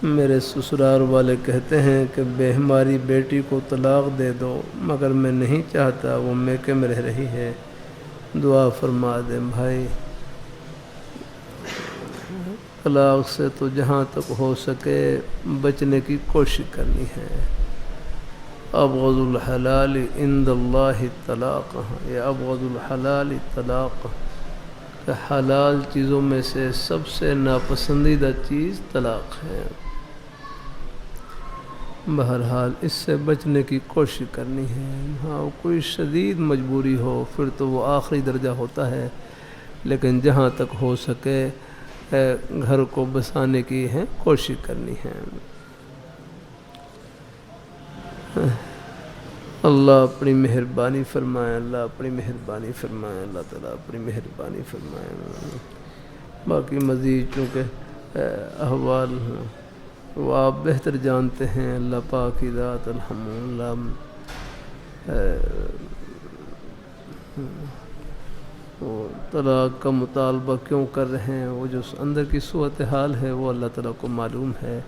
میرے سسرال والے کہتے ہیں کہ بے ہماری بیٹی کو طلاق دے دو، مگر میں نہیں چاہتا، وہ میکے میں رہ رہی ہے، دعا فرما دیں بھائی۔ طلاق سے تو جہاں تک ہو سکے بچنے کی کوشش کرنی ہے۔ ابغض الحلال عند اللہ طلاق، یہ ابغض الحلال طلاق، کہ حلال چیزوں میں سے سب سے ناپسندیدہ چیز طلاق ہے۔ بہرحال اس سے بچنے کی کوشش کرنی ہے۔ ہاں کوئی شدید مجبوری ہو پھر تو وہ آخری درجہ ہوتا ہے، لیکن جہاں تک ہو سکے گھر کو بسانے کی ہے کوشش کرنی ہے۔ اللہ اپنی مہربانی فرمائے، اللہ اپنی مہربانی فرمائے، اللہ تعالیٰ اپنی مہربانی فرمائے۔ باقی مزید چونکہ احوال وہ آپ بہتر جانتے ہیں، اللہ پاک کی ذات الحمدللہ۔ وہ طلاق کا مطالبہ کیوں کر رہے ہیں، وہ جو اندر کی صورتحال ہے وہ اللہ تعالیٰ کو معلوم ہے۔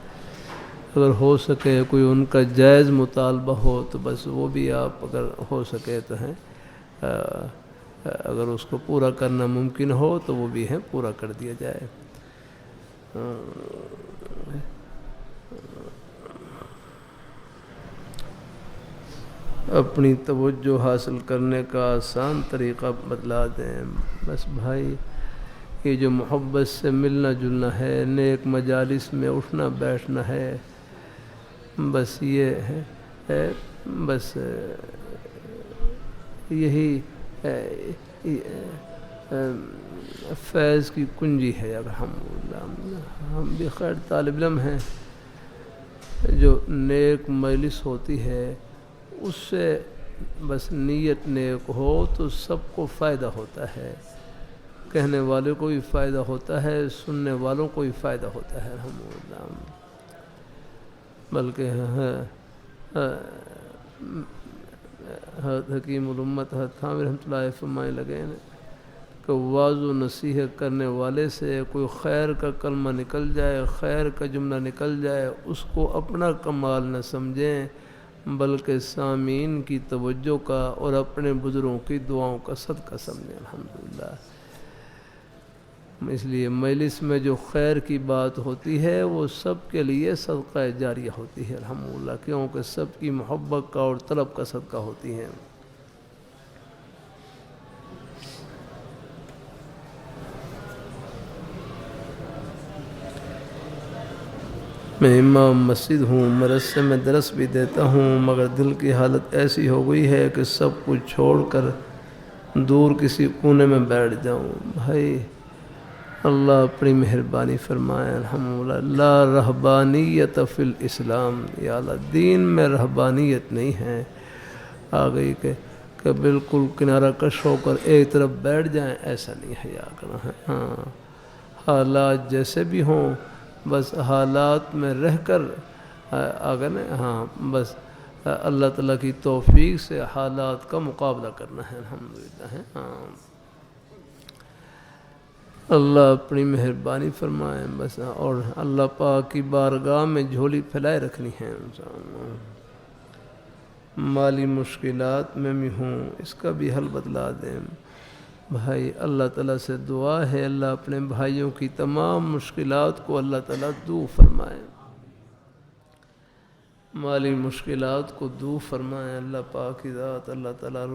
اگر ہو سکے کوئی ان کا جائز مطالبہ ہو تو بس وہ بھی آپ اگر ہو سکے تو ہیں، اگر اس کو پورا کرنا ممکن ہو تو وہ بھی ہے پورا کر دیا جائے۔ اپنی توجہ حاصل کرنے کا آسان طریقہ بتلا دیں۔ بس بھائی یہ جو محبت سے ملنا جلنا ہے، نیک مجالس میں اٹھنا بیٹھنا ہے، بس یہ ہے بس یہی فیض کی کنجی ہے۔ الحمدللہ ہم بھی خیر طالب علم ہیں، جو نیک مجلس ہوتی ہے اس سے بس نیت نیک ہو تو سب کو فائدہ ہوتا ہے، کہنے والے کو بھی فائدہ ہوتا ہے، سننے والوں کو بھی فائدہ ہوتا ہے الحمدللہ۔ بلکہ حکیم الامت تھانوی رحمۃ اللہ فرمائے لگے کہ واعظ و نصیحت کرنے والے سے کوئی خیر کا کلمہ نکل جائے، خیر کا جملہ نکل جائے، اس کو اپنا کمال نہ سمجھیں بلکہ سامعین کی توجہ کا اور اپنے بزرگوں کی دعاؤں کا صدقہ سمجھیں الحمدللہ۔ اس لیے مجلس میں جو خیر کی بات ہوتی ہے وہ سب کے لیے صدقہ جاریہ ہوتی ہے الحمدللہ، کیونکہ سب کی محبت کا اور طلب کا صدقہ ہوتی ہے۔ میں امام مسجد ہوں، مدرسے میں درس بھی دیتا ہوں، مگر دل کی حالت ایسی ہو گئی ہے کہ سب کچھ چھوڑ کر دور کسی کونے میں بیٹھ جاؤں۔ بھائی اللہ اپنی مہربانی فرمائے الحمدللہ۔ لا رہبانیت فی الاسلام، یا اللہ دین میں رہبانیت نہیں ہے، آ گئی کہ بالکل کنارہ کش ہو کر ایک طرف بیٹھ جائیں، ایسا نہیں ہے یا کرنا ہے۔ ہاں حالات جیسے بھی ہوں بس حالات میں رہ کر اگر ہاں بس اللہ تعالیٰ کی توفیق سے حالات کا مقابلہ کرنا ہے الحمدللہ ہے۔ ہاں اللہ اپنی مہربانی فرمائے بس، اور اللہ پاک کی بارگاہ میں جھولی پھیلائے رکھنی ہے انسان۔ مالی مشکلات میں بھی ہوں، اس کا بھی حل بتلا دیں بھائی۔ اللہ تعالیٰ سے دعا ہے اللہ اپنے بھائیوں کی تمام مشکلات کو اللہ تعالیٰ دور فرمائے، مالی مشکلات کو دور فرمائے اللہ پاک کی ذات۔ اللہ تعالیٰ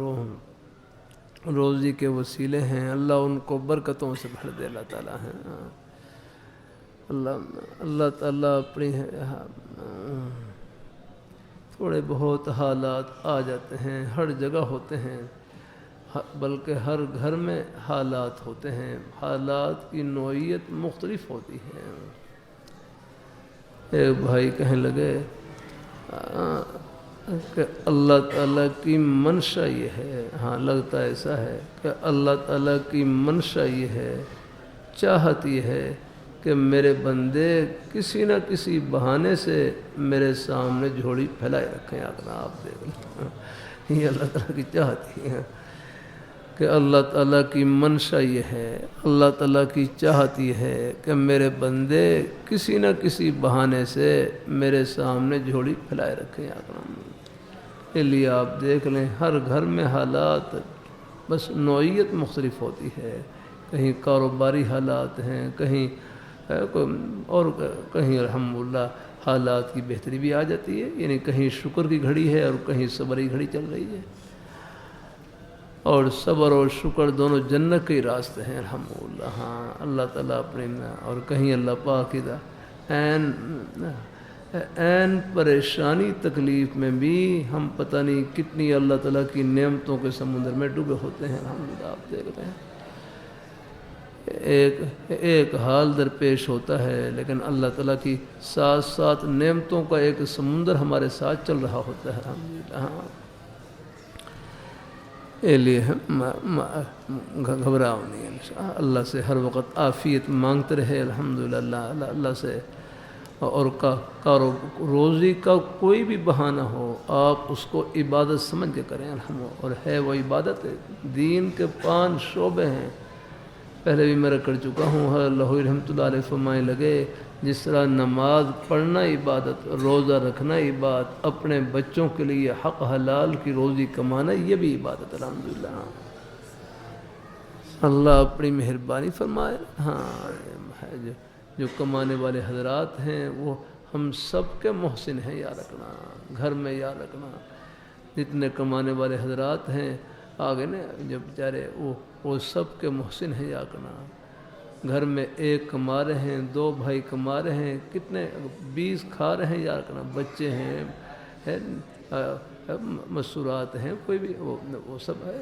روزی کے وسیلے ہیں، اللہ ان کو برکتوں سے بھر دے اللہ تعالیٰ ہے۔ اللہ تعالیٰ اپنی تھوڑے بہت حالات آ جاتے ہیں، ہر جگہ ہوتے ہیں، بلکہ ہر گھر میں حالات ہوتے ہیں، حالات کی نوعیت مختلف ہوتی ہے۔ ایک بھائی کہنے لگے کہ اللہ تعالیٰ کی منشا یہ ہے، ہاں لگتا ایسا ہے کہ اللہ تعالیٰ کی منشا یہ ہے، چاہت یہ ہے کہ میرے بندے کسی نہ کسی بہانے سے میرے سامنے جھولی پھیلائے رکھیں۔ اگر آپ دیکھ لیں یہ اللہ تعالیٰ کی چاہت ہی ہے کہ اللہ تعالیٰ کی منشا یہ ہے، اللہ تعالیٰ کی چاہت یہ ہے کہ میرے بندے کسی نہ کسی بہانے سے میرے سامنے جھولی پھیلائے رکھیں یا کرم۔ اس لیے آپ دیکھ لیں ہر گھر میں حالات بس نوعیت مختلف ہوتی ہے، کہیں کاروباری حالات ہیں، کہیں اور کہیں الحمدللہ حالات کی بہتری بھی آ جاتی ہے، یعنی کہیں شکر کی گھڑی ہے اور کہیں صبر کی گھڑی چل رہی ہے، اور صبر اور شکر دونوں جنت کے راستے ہیں الحمدللہ۔ ہاں اللہ تعالیٰ اپنے اور کہیں اللہ پاک کی این پریشانی تکلیف میں بھی ہم پتہ نہیں کتنی اللہ تعالیٰ کی نعمتوں کے سمندر میں ڈوبے ہوتے ہیں الحمدللہ۔ آپ دیکھ رہے ہیں ایک حال درپیش ہوتا ہے، لیکن اللہ تعالیٰ کی ساتھ ساتھ نعمتوں کا ایک سمندر ہمارے ساتھ چل رہا ہوتا ہے الحمدللہ۔ ہاں اس لیے گھبراؤ نہیں، اللہ سے ہر وقت عافیت مانگتے رہے الحمدللہ، اللہ سے، اور روزی کا کوئی بھی بہانہ ہو آپ اس کو عبادت سمجھ کے کریں الحمدللہ، اور ہے وہ عبادت ہے۔ دین کے 5 شعبے ہیں، پہلے بھی میں کر چکا ہوں، اللہ رحمۃ اللہ علیہ فرمائے لگے جس طرح نماز پڑھنا عبادت، روزہ رکھنا عبادت، اپنے بچوں کے لیے حق حلال کی روزی کمانا یہ بھی عبادت الحمدللہ۔ اللہ اپنی مہربانی فرمائے۔ ہاں جو کمانے والے حضرات ہیں وہ ہم سب کے محسن ہیں، یاد رکھنا، گھر میں یاد رکھنا، جتنے کمانے والے حضرات ہیں آگے نا جو بیچارے وہ سب کے محسن ہیں، یاد رکھنا۔ گھر میں 1 کما رہے ہیں، 2 بھائی کما رہے ہیں، کتنے 20 کھا رہے ہیں، یاد رکھنا، بچے ہیں، مسورات ہیں، کوئی بھی وہ سب ہے،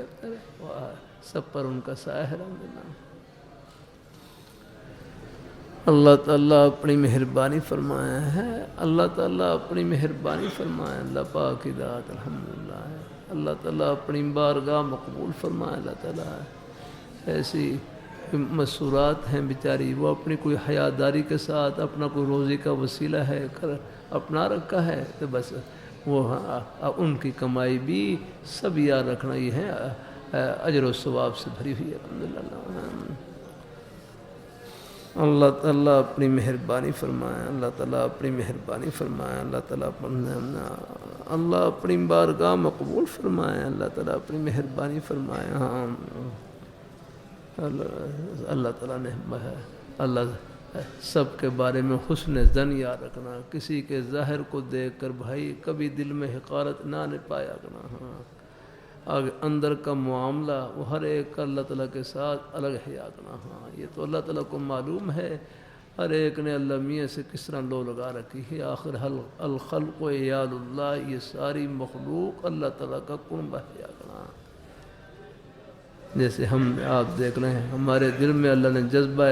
سب پر ان کا سایہ ہے الحمدللہ۔ اللہ تعالیٰ اپنی مہربانی فرمایا ہے، اللہ تعالیٰ اپنی مہربانی فرمایا، اللہ پاک کی ذات الحمدللہ ہے، اللہ تعالیٰ اپنی بارگاہ مقبول فرمائے۔ اللہ تعالیٰ ایسی مسورات ہیں بیچاری، وہ اپنی کوئی حیاداری کے ساتھ اپنا کوئی روزی کا وسیلہ ہے اپنا رکھا ہے، تو بس وہ ان کی کمائی بھی سب یاد رکھنا یہ ہے اجر و ثواب سے بھری ہوئی ہے الحمدللہ۔ اللہ تعالیٰ اپنی مہربانی فرمائے، اللہ تعالیٰ اپنی مہربانی فرمائے، اللہ تعالیٰ اللہ اپنی بارگاہ مقبول فرمائے، اللہ تعالیٰ اپنی مہربانی فرمائے۔ ہاں اللہ تعالیٰ نے اللہ سب کے بارے میں حسن ظن یاد رکھنا، کسی کے ظاہر کو دیکھ کر بھائی کبھی دل میں حقارت نہ پایا کرنا۔ ہاں آگے اندر کا معاملہ وہ ہر ایک کا اللہ تعالیٰ کے ساتھ الگ ہے، یاد رکھنا۔ ہاں یہ تو اللہ تعالیٰ کو معلوم ہے، ہر ایک نے اللہ میاں سے کس طرح لو لگا رکھی ہے۔ آخر الخلق و عیال اللہ، یہ ساری مخلوق اللہ تعالیٰ کا کنبہ ہے، یاد رکھنا۔ جیسے ہم آپ دیکھ رہے ہیں ہمارے دل میں اللہ نے جذبہ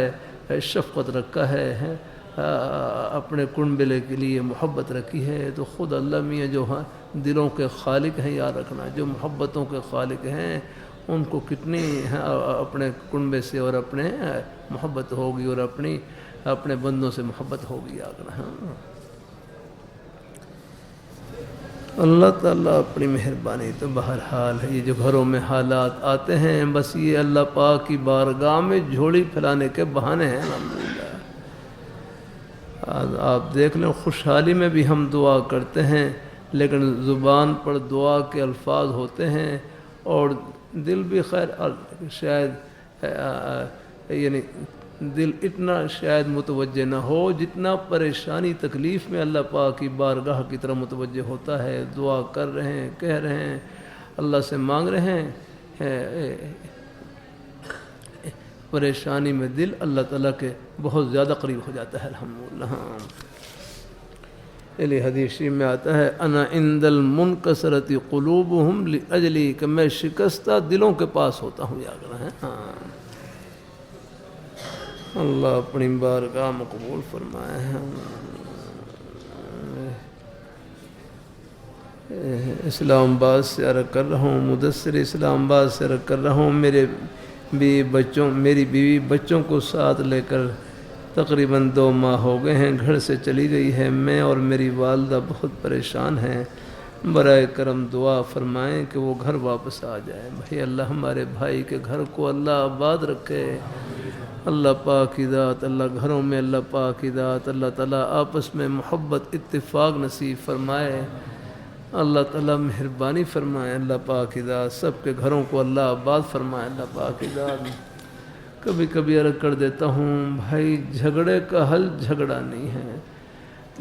شفقت رکھا ہے، اپنے کنبے کے لیے محبت رکھی ہے، تو خود اللہ میاں جو دلوں کے خالق ہیں، یاد رکھنا، جو محبتوں کے خالق ہیں، ان کو کتنی اپنے کنبے سے اور اپنے محبت ہوگی، اور اپنے بندوں سے محبت ہوگی، یاد رکھنا۔ اللہ تعالیٰ اپنی مہربانی تو بہرحال ہے، یہ جو گھروں میں حالات آتے ہیں بس یہ اللہ پاک کی بارگاہ میں جھولی پھیلانے کے بہانے ہیں الحمدللہ۔ آپ دیکھ لیں خوشحالی میں بھی ہم دعا کرتے ہیں، لیکن زبان پر دعا کے الفاظ ہوتے ہیں اور دل بھی خیر شاید یعنی دل اتنا شاید متوجہ نہ ہو جتنا پریشانی تکلیف میں اللہ پاک کی بارگاہ کی طرف متوجہ ہوتا ہے۔ دعا کر رہے ہیں، کہہ رہے ہیں، اللہ سے مانگ رہے ہیں، پریشانی میں دل اللہ تعالیٰ کے بہت زیادہ قریب ہو جاتا ہے الحمدللہ۔ علی حدیث شریف میں آتا ہے انا عند المنکسرۃ قلوبہم لاجلی، کہ میں شکستہ دلوں کے پاس ہوتا ہوں، یاد رہے ہیں۔ اللہ اپنی بارگاہ مقبول فرمائے ہیں۔ اسلام آباد سے عرض کر رہا ہوں، مدثر اسلام آباد سے عرض کر رہا ہوں، میری بیوی بچوں کو ساتھ لے کر تقریباً 2 ماہ ہو گئے ہیں گھر سے چلی گئی ہے۔ میں اور میری والدہ بہت پریشان ہیں، برائے کرم دعا فرمائیں کہ وہ گھر واپس آ جائے۔ بھائی اللہ ہمارے بھائی کے گھر کو اللہ آباد رکھے، اللہ پاک کی ذات، اللہ گھروں میں اللہ پاک کی ذات، اللہ تعالیٰ آپس میں محبت اتفاق نصیب فرمائے، اللہ تعالیٰ مہربانی فرمائے، اللہ پاک کی ذات سب کے گھروں کو اللہ آباد فرمائے، اللہ پاک کی ذات۔ کبھی کبھی عرض کر دیتا ہوں بھائی، جھگڑے کا حل جھگڑا نہیں ہے،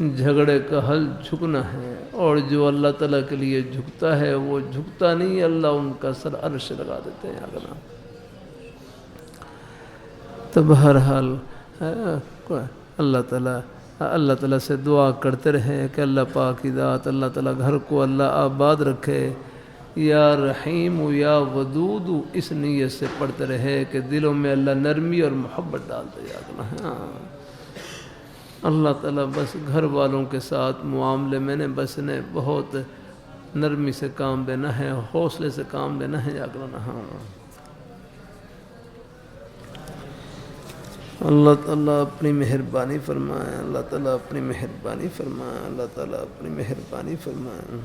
جھگڑے کا حل جھکنا ہے، اور جو اللہ تعالیٰ کے لیے جھکتا ہے وہ جھکتا نہیں، اللہ ان کا سر عرش لگا دیتے ہیں اگنا۔ تو بہرحال اللہ تعالیٰ سے دعا کرتے رہے کہ اللہ پاک کی ذات اللہ تعالیٰ گھر کو اللہ آباد رکھے، یا رحیم یا ودود، اس نیت سے پڑھتے رہے کہ دلوں میں اللہ نرمی اور محبت ڈالتے جانا ہے۔ ہاں اللہ تعالیٰ بس گھر والوں کے ساتھ معاملے میں نے بس نے بہت نرمی سے کام لینا ہے، حوصلے سے کام لینا ہے جاگرنا۔ ہاں اللہ تعالیٰ اپنی مہربانی فرمائے، اللہ تعالیٰ اپنی مہربانی فرمائے، اللہ تعالیٰ اپنی مہربانی فرمائے۔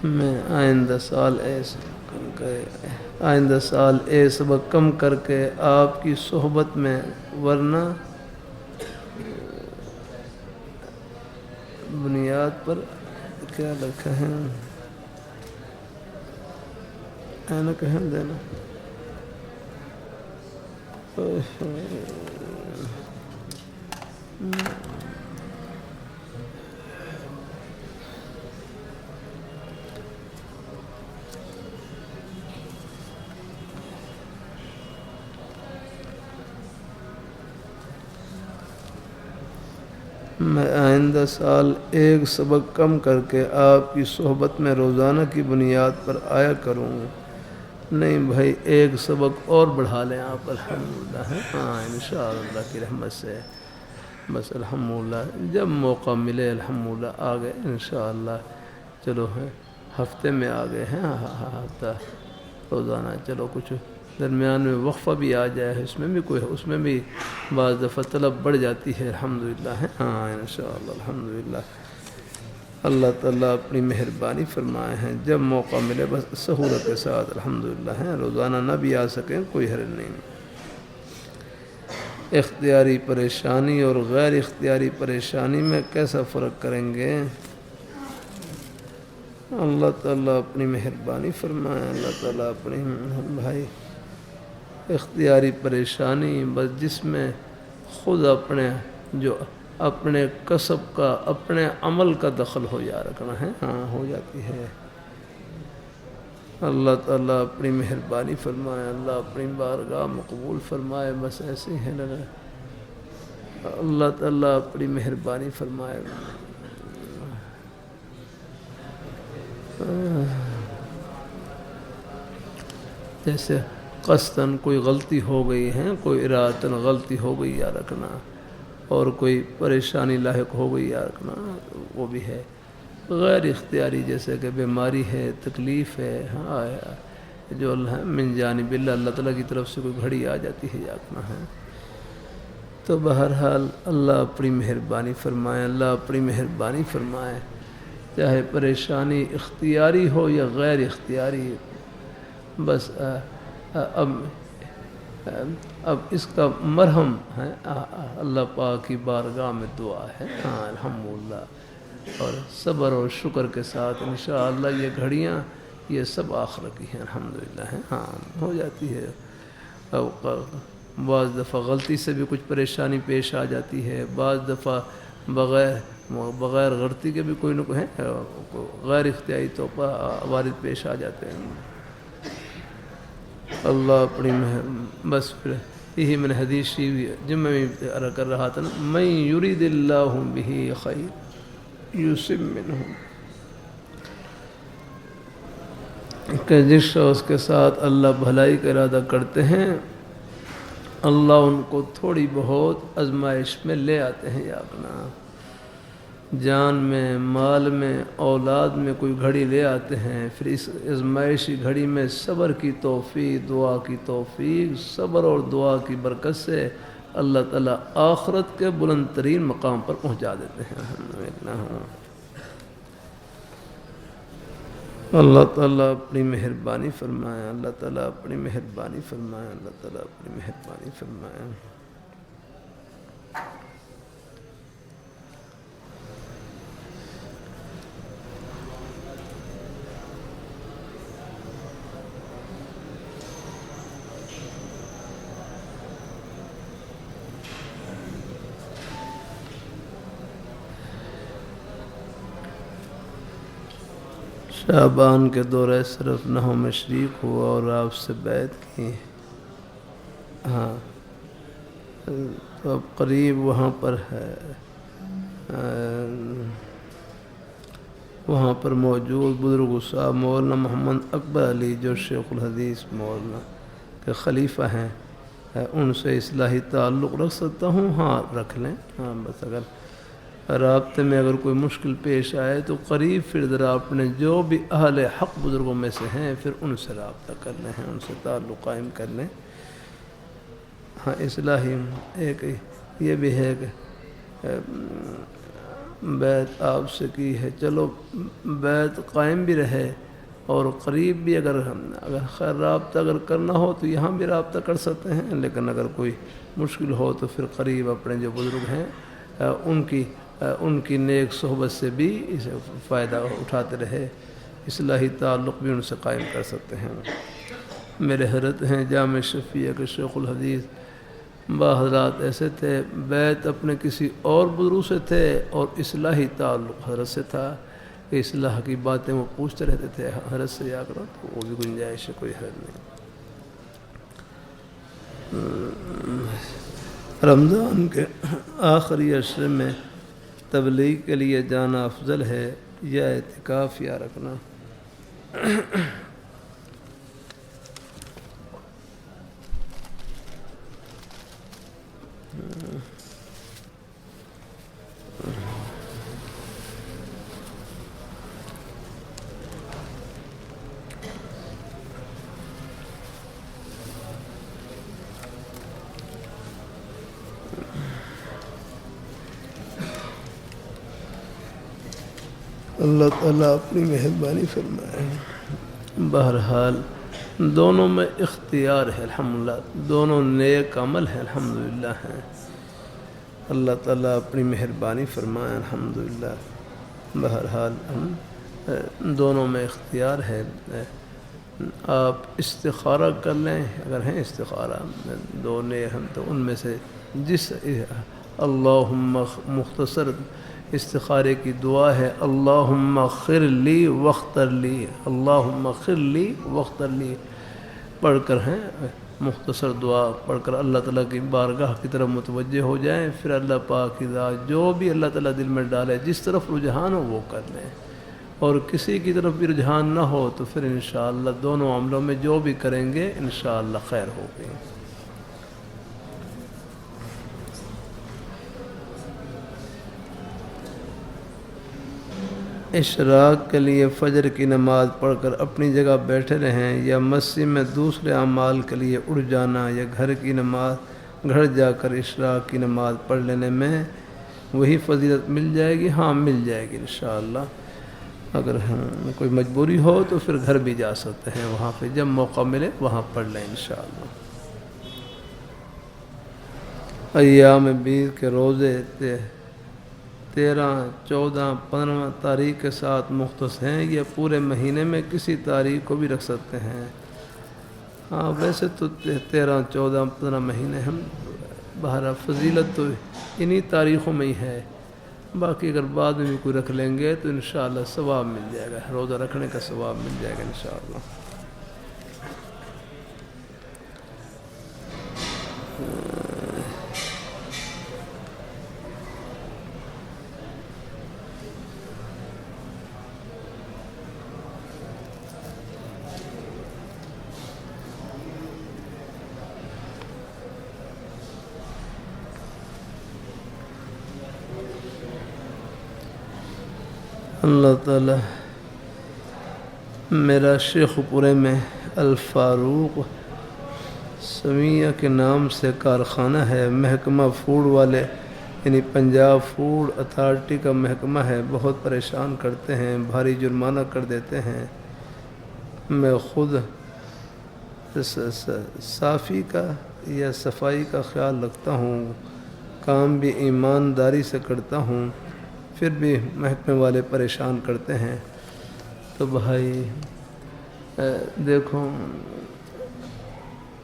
میں آئندہ سال سبق کم کر کے آپ کی صحبت میں، ورنہ بنیاد پر کیا لکھا ہے اینا کہن دینا۔ میں آئندہ سال ایک سبق کم کر کے آپ کی صحبت میں روزانہ کی بنیاد پر آیا کروں۔ نہیں بھائی، ایک سبق اور بڑھا لیں آپ، الحمدللہ ہے۔ ہاں انشاءاللہ اللہ کی رحمت سے بس الحمدللہ جب موقع ملے الحمدللہ آ گئے انشاءاللہ۔ چلو ہے ہفتے میں آ گئے ہیں، ہفتہ روزانہ، چلو کچھ درمیان میں وقفہ بھی آ جائے، اس میں بھی بعض دفعہ طلب بڑھ جاتی ہے الحمدللہ ہے۔ ہاں انشاءاللہ الحمدللہ اللہ تعالیٰ اپنی مہربانی فرمائے ہیں، جب موقع ملے بس سہولت کے ساتھ الحمدللہ ہے، روزانہ نہ بھی آ سکیں کوئی حرج نہیں۔ اختیاری پریشانی اور غیر اختیاری پریشانی میں کیسا فرق کریں گے؟ اللہ تعالیٰ اپنی مہربانی فرمائے، اللہ تعالیٰ اپنی بھائی اختیاری پریشانی بس جس میں خود اپنے کسب کا، اپنے عمل کا دخل ہو جا رکھنا ہے، ہاں ہو جاتی ہے۔ اللہ تعالیٰ اپنی مہربانی فرمائے، اللہ اپنی بارگاہ مقبول فرمائے، بس ایسے ہی ہے۔ اللہ تعالیٰ اپنی مہربانی فرمائے۔ جیسے قصداً کوئی غلطی ہو گئی ہے، کوئی ارادتاً غلطی ہو گئی یا رکھنا، اور کوئی پریشانی لاحق ہو گئی یا رکھنا، وہ بھی ہے۔ غیر اختیاری جیسے کہ بیماری ہے، تکلیف ہے، ہاں جو اللہ من جانب اللہ تعالیٰ کی طرف سے کوئی گھڑی آ جاتی ہے یا رکھنا ہے، تو بہرحال اللہ اپنی مہربانی فرمائے، اللہ اپنی مہربانی فرمائے، چاہے پریشانی اختیاری ہو یا غیر اختیاری، بس اب اس کا مرہم ہے اللہ پاک کی بارگاہ میں دعا ہے، ہاں الحمدللہ، اور صبر اور شکر کے ساتھ انشاءاللہ یہ گھڑیاں یہ سب آخرت کی ہیں الحمدللہ ہے، ہاں ہو جاتی ہے۔ بعض دفعہ غلطی سے بھی کچھ پریشانی پیش آ جاتی ہے، بعض دفعہ بغیر غلطی کے بھی کوئی نہ کوئی غیر اختیاری طور پر وارد پیش آ جاتے ہیں۔ اللہ اپنی بس پھر یہی میں نے حدیث شریف جمعہ میں عرض کر رہا تھا نا، من یرید اللہ بہ خیر یصب منہ، کہ جس شخص کے ساتھ اللہ بھلائی کا ارادہ کرتے ہیں اللہ ان کو تھوڑی بہت آزمائش میں لے آتے ہیں، یا اپنا جان میں، مال میں، اولاد میں کوئی گھڑی لے آتے ہیں، پھر اس آزمائشی گھڑی میں صبر کی توفیق، دعا کی توفیق، صبر اور دعا کی برکت سے اللہ تعالیٰ آخرت کے بلند ترین مقام پر پہنچا دیتے ہیں. اللہ تعالیٰ اپنی مہربانی فرمائے. اللہ تعالیٰ اپنی مہربانی فرمائے. اللہ تعالیٰ اپنی مہربانی فرمائے. شعبان کے دورہ صرف نحو میں شریک ہوا اور آپ سے بیعت کی. ہاں تو اب قریب وہاں پر ہے، وہاں پر موجود بزرگ صاحب مولانا محمد اکبر علی جو شیخ الحدیث مولانا کے خلیفہ ہیں، ان سے اصلاحی تعلق رکھ سکتا ہوں؟ ہاں رکھ لیں. ہاں بس اگر رابطے میں اگر کوئی مشکل پیش آئے تو قریب پھر ذرا اپنے جو بھی اہل حق بزرگوں میں سے ہیں پھر ان سے رابطہ کر لیں، ان سے تعلق قائم کر لیں. ہاں اصلاحی ایک یہ بھی ہے کہ بیعت آپ سے کی ہے، چلو بیعت قائم بھی رہے اور قریب بھی اگر خیر رابطہ اگر کرنا ہو تو یہاں بھی رابطہ کر سکتے ہیں، لیکن اگر کوئی مشکل ہو تو پھر قریب اپنے جو بزرگ ہیں ان کی نیک صحبت سے بھی اسے فائدہ اٹھاتے رہے، اصلاحی تعلق بھی ان سے قائم کر سکتے ہیں. میرے حضرت ہیں جامع شفیع کے شیخ الحدیث حضرات ایسے تھے، بیعت اپنے کسی اور بزرگ سے تھے اور اصلاحی تعلق حضرت سے تھا کہ اصلاح کی باتیں وہ پوچھتے رہتے تھے حضرت سے یا کرو، تو وہ بھی گنجائش ہے، کوئی حرج نہیں. رمضان کے آخری عشرے میں تبلیغ کے لیے جانا افضل ہے یا اعتکاف یا رکھنا؟ اللہ تعالیٰ اپنی مہربانی فرمائے. بہرحال دونوں میں اختیار ہے، الحمدللہ دونوں نیک عمل ہے، الحمدللہ ہیں. اللہ تعالیٰ اپنی مہربانی فرمائے، الحمدللہ. بہرحال دونوں میں اختیار ہے. آپ استخارہ کر لیں اگر ہیں استخارہ دو نیک ہم تو ان میں سے جس اللہم مختصر استخارے کی دعا ہے اللہم اغفر لی واختر لی، اللہم اغفر لی واختر لی پڑھ کر ہیں مختصر دعا پڑھ کر اللہ تعالیٰ کی بارگاہ کی طرف متوجہ ہو جائیں. پھر اللہ پاک کی ذات جو بھی اللہ تعالیٰ دل میں ڈالے جس طرف رجحان ہو وہ کر لیں، اور کسی کی طرف بھی رجحان نہ ہو تو پھر انشاءاللہ دونوں عملوں میں جو بھی کریں گے انشاءاللہ خیر ہوگی. اشراق کے لیے فجر کی نماز پڑھ کر اپنی جگہ بیٹھے رہیں یا مسجد میں دوسرے اعمال کے لیے اٹھ جانا یا گھر جا کر اشراق کی نماز پڑھ لینے میں وہی فضیلت مل جائے گی؟ ہاں مل جائے گی انشاءاللہ. اگر کوئی مجبوری ہو تو پھر گھر بھی جا سکتے ہیں، وہاں پہ جب موقع ملے وہاں پڑھ لیں انشاءاللہ. ایام بیض کے روزے 13، 14، 15 تاریخ کے ساتھ مختص ہیں یا پورے مہینے میں کسی تاریخ کو بھی رکھ سکتے ہیں؟ ہاں ویسے تو 13، 14، 15 مہینے ہم بہرحال فضیلت تو انہی تاریخوں میں ہی ہے، باقی اگر بعد میں بھی کوئی رکھ لیں گے تو انشاءاللہ ثواب مل جائے گا، روزہ رکھنے کا ثواب مل جائے گا انشاءاللہ. اللہ تعالی میرا شیخ پورے میں الفاروق سمیہ کے نام سے کارخانہ ہے، محکمہ فوڈ والے یعنی پنجاب فوڈ اتھارٹی کا محکمہ ہے، بہت پریشان کرتے ہیں، بھاری جرمانہ کر دیتے ہیں۔ میں خود صافی کا یا صفائی کا خیال رکھتا ہوں، کام بھی ایمانداری سے کرتا ہوں، پھر بھی محکمے والے پریشان کرتے ہیں۔ تو بھائی دیکھو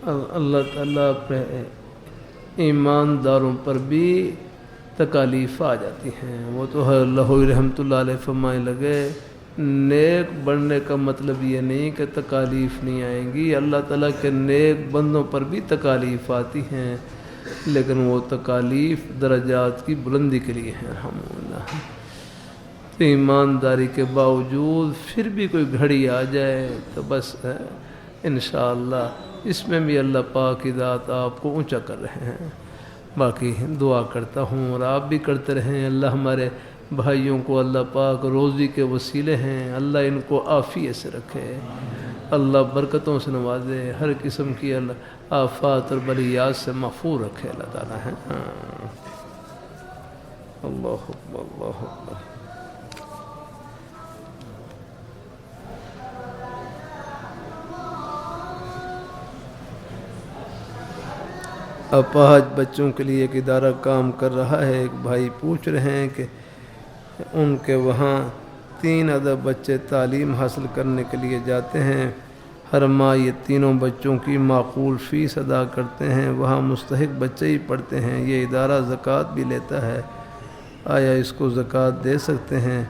اللہ تعالیٰ اپنے ایمانداروں پر بھی تکالیف آ جاتی ہیں۔ وہ تو اللہ رحمۃ اللہ علیہ فرمائے لگے نیک بننے کا مطلب یہ نہیں کہ تکالیف نہیں آئیں گی، اللہ تعالیٰ کے نیک بندوں پر بھی تکالیف آتی ہیں، لیکن وہ تکالیف درجات کی بلندی کے لیے ہیں۔ الحمدللہ تو ایمانداری کے باوجود پھر بھی کوئی گھڑی آ جائے تو بس انشاءاللہ اس میں بھی اللہ پاک کی ذات آپ کو اونچا کر رہے ہیں۔ باقی دعا کرتا ہوں اور آپ بھی کرتے رہیں، اللہ ہمارے بھائیوں کو اللہ پاک روزی کے وسیلے ہیں، اللہ ان کو عافیت سے رکھے، اللہ برکتوں سے نوازے، ہر قسم کی اللہ آفات اور بلیات سے محفوظ رکھے اللہ تعالیٰ ہے۔ اللہ اکبر اللہ اکبر۔ اپاہج بچوں کے لیے ایک ادارہ کام کر رہا ہے، ایک بھائی پوچھ رہے ہیں کہ ان کے وہاں 3 عدد بچے تعلیم حاصل کرنے کے لیے جاتے ہیں، ہر ماہ یہ تینوں بچوں کی معقول فیس ادا کرتے ہیں، وہاں مستحق بچے ہی پڑھتے ہیں، یہ ادارہ زکوٰۃ بھی لیتا ہے، آیا اس کو زکوٰۃ دے سکتے ہیں؟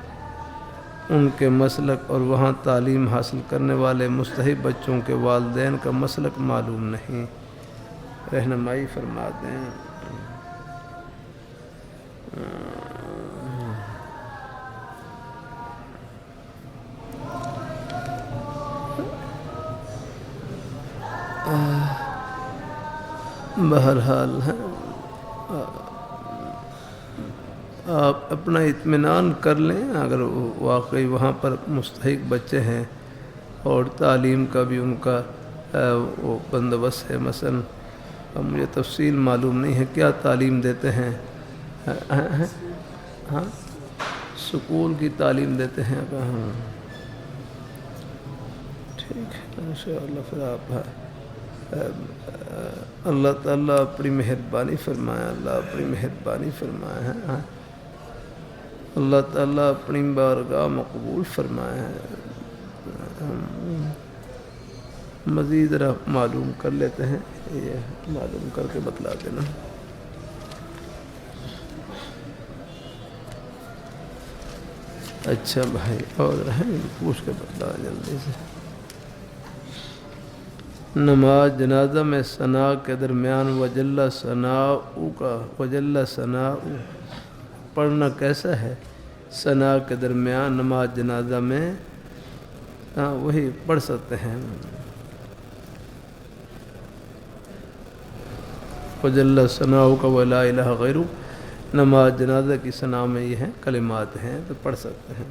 ان کے مسلک اور وہاں تعلیم حاصل کرنے والے مستحق بچوں کے والدین کا مسلک معلوم نہیں، رہنمائی فرما دیں۔ بہرحال آپ اپنا اطمینان کر لیں، اگر واقعی وہاں پر مستحق بچے ہیں اور تعلیم کا بھی ان کا وہ بندوبست ہے، مثلا مجھے تفصیل معلوم نہیں ہے کیا تعلیم دیتے ہیں، ہاں سکول کی تعلیم دیتے ہیں، ہاں ٹھیک ہے انشاءاللہ۔ پھر آپ اللہ تعالیٰ اپنی مہربانی فرمائے، اللہ اپنی مہربانی فرمائے، اللہ تعالیٰ اپنی بارگاہ مقبول فرمائے۔ مزید معلوم کر لیتے ہیں، یہ معلوم کر کے بتلا دینا۔ اچھا بھائی اور ہیں پوچھ کے بتلا جلدی سے۔ نماز جنازہ میں ثناء کے درمیان وجل ثناء پڑھنا کیسا ہے؟ ثناء کے درمیان نماز جنازہ میں وہی پڑھ سکتے ہیں، وجل ثناء کا ولا الہ غیرہ، نماز جنازہ کی ثناء میں یہ ہیں کلمات ہیں تو پڑھ سکتے ہیں۔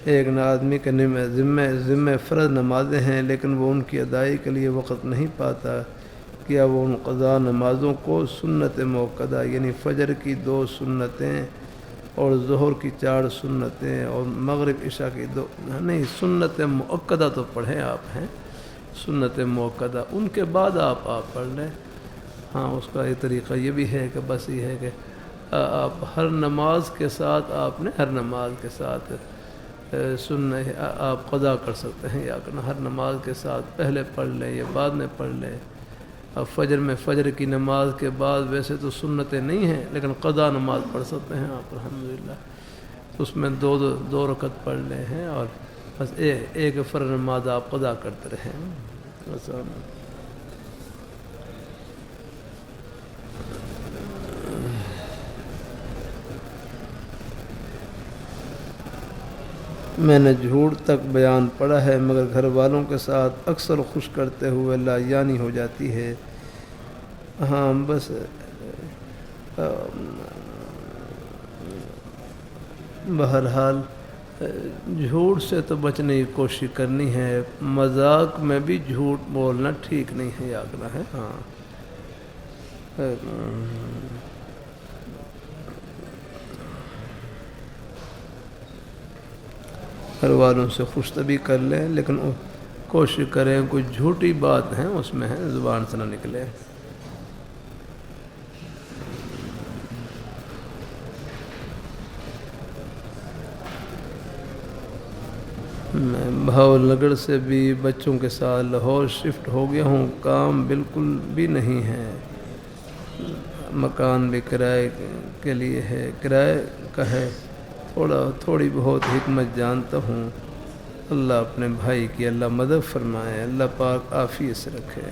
ایک آدمی کے ذمہ فرض نمازیں ہیں لیکن وہ ان کی ادائی کے لیے وقت نہیں پاتا، کیا وہ ان قضا نمازوں کو سنت موقدہ یعنی فجر کی 2 سنتیں اور ظہر کی 4 سنتیں اور مغرب عشاء کی 2 نہیں سنت مؤکدہ تو پڑھیں آپ ہیں، سنت مؤکدہ ان کے بعد آپ پڑھ لیں۔ ہاں اس کا ایک طریقہ یہ بھی ہے کہ بس یہ ہے کہ آپ ہر نماز کے ساتھ آپ نے ہر نماز کے ساتھ آپ قضا کر سکتے ہیں، یا کہ ہر نماز کے ساتھ پہلے پڑھ لیں یا بعد میں پڑھ لیں۔ اب فجر کی نماز کے بعد ویسے تو سنتیں نہیں ہیں لیکن قضا نماز پڑھ سکتے ہیں آپ الحمدللہ، تو اس میں 2 رکعت پڑھ لیں ہیں اور بس ایک فرض نماز آپ قضا کرتے رہیں۔ میں نے جھوٹ تک بیان پڑھا ہے مگر گھر والوں کے ساتھ اکثر خوش کرتے ہوئے لاجانی ہو جاتی ہے۔ ہاں بس بہرحال جھوٹ سے تو بچنے کی کوشش کرنی ہے، مذاق میں بھی جھوٹ بولنا ٹھیک نہیں ہے، یاد رکھنا ہے۔ ہاں گھر والوں سے خوش طبی کر لیں، لیکن کوشش کریں کوئی جھوٹی بات ہے اس میں ہے زبان سے نہ نکلے۔ میں بھاول نگر سے بھی بچوں کے ساتھ لاہور شفٹ ہو گیا ہوں، کام بالکل بھی نہیں ہے، مکان بھی کرائے کے لیے ہے، کرائے کا ہے، تھوڑی بہت حکمت جانتا ہوں۔ اللہ اپنے بھائی کی اللہ مدد فرمائے، اللہ پاک عافیت سے رکھے۔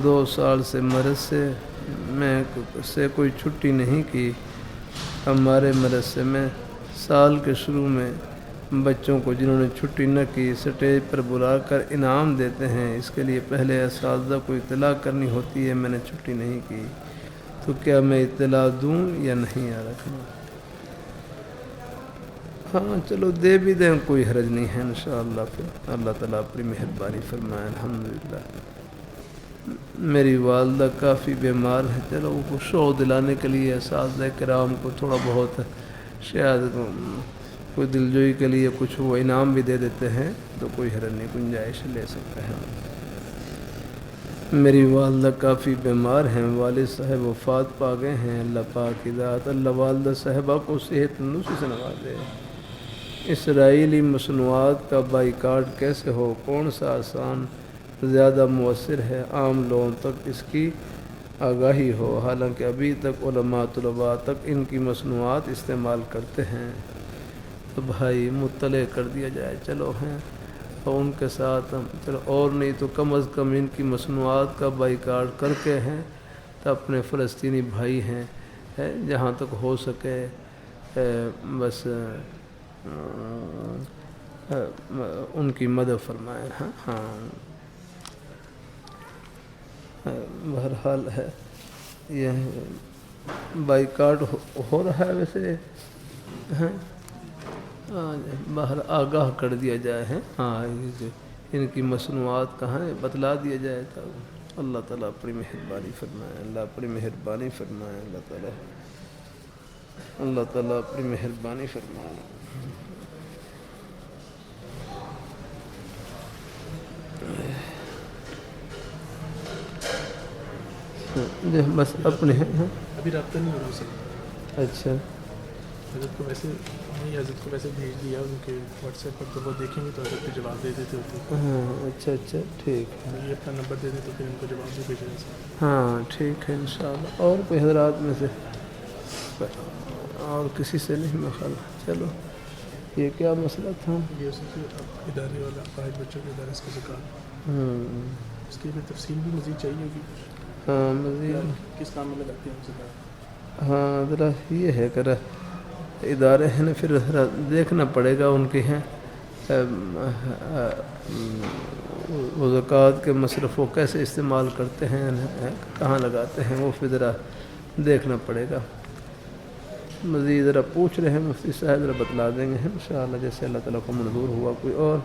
2 سال سے مرض سے کوئی چھٹی نہیں کی۔ ہمارے مدرسے میں سال کے شروع میں بچوں کو جنہوں نے چھٹی نہ کی سٹیج پر بلا کر انعام دیتے ہیں، اس کے لیے پہلے اساتذہ کو اطلاع کرنی ہوتی ہے میں نے چھٹی نہیں کی، تو کیا میں اطلاع دوں یا نہیں رکھنا؟ ہاں چلو دے بھی دیں، کوئی حرج نہیں ہے انشاءاللہ۔ پھر اللہ تعالیٰ اپنی مہربانی فرمائے۔ الحمدللہ میری والدہ کافی بیمار ہے، چلو وہ شو دلانے کے لیے اساتذہ کرام کو تھوڑا بہت شاید کوئی دلجوئی کے لیے کچھ وہ انعام بھی دے دیتے ہیں، تو کوئی حرج نہیں، گنجائش لے سکتے ہیں۔ میری والدہ کافی بیمار ہیں، والد صاحب وفات پا گئے ہیں، اللہ پاک کی ذات اللہ والدہ صاحبہ کو صحت تندرستی سے نوازے۔ اسرائیلی مصنوعات کا بائیکاٹ کیسے ہو، کون سا آسان زیادہ مؤثر ہے، عام لوگوں تک اس کی آگاہی ہو؟ حالانکہ ابھی تک علماء طلباء تک ان کی مصنوعات استعمال کرتے ہیں، تو بھائی مطلع کر دیا جائے، چلو ہیں اور ان کے ساتھ چلو، اور نہیں تو کم از کم ان کی مصنوعات کا بائیکاٹ کر کے ہیں، تو اپنے فلسطینی بھائی ہیں جہاں تک ہو سکے بس ان کی مدد فرمائیں۔ ہاں بہرحال ہے یہ بائیکاٹ ہو رہا ہے ویسے، باہر آگاہ کر دیا جائے ہے، ہاں ان کی مصنوعات کہاں ہے بتلا دیا جائے، تو اللہ تعالیٰ اپنی مہربانی فرمائے، اللہ اپنی مہربانی فرمائے، اللہ تعالیٰ اپنی مہربانی فرمائے۔ بس اپنے ابھی رابطہ نہیں ہو رہا سر۔ اچھا حضرت کو ویسے نہیں، حضرت کو ویسے بھیج دیا ان کے واٹس ایپ پر، تو وہ دیکھیں گے تو حضرت کو جواب دے دیتے ہوتے۔ ہاں اچھا ٹھیک ہے، یہ اپنا نمبر دے دیں تو پھر ان کو جواب بھی بھیجیں سر۔ ہاں ٹھیک ہے انشاءاللہ۔ اور کوئی حضرات میں سے اور کسی سے نہیں مخال؟ چلو یہ کیا مسئلہ تھا؟ یہ اسی سے ادارے والا فائد بچوں کے ادارے کا زکوٰۃ، اس کی بھی تفصیل بھی مزید چاہیے ہوگی۔ ہاں مزید کس کام میں لگاتے ہیں زکوٰۃ؟ ہاں ذرا یہ ہے کہ ادارے ہیں نا، پھر دیکھنا پڑے گا ان کے ہیں وہ زکوٰۃ کے مصرف وہ کیسے استعمال کرتے ہیں، کہاں لگاتے ہیں، وہ پھر ذرا دیکھنا پڑے گا۔ مزید ذرا پوچھ رہے ہیں مفتی صاحب، ذرا بتلا دیں گے انشاءاللہ جیسے اللہ تعالیٰ کو منظور ہوا۔ کوئی اور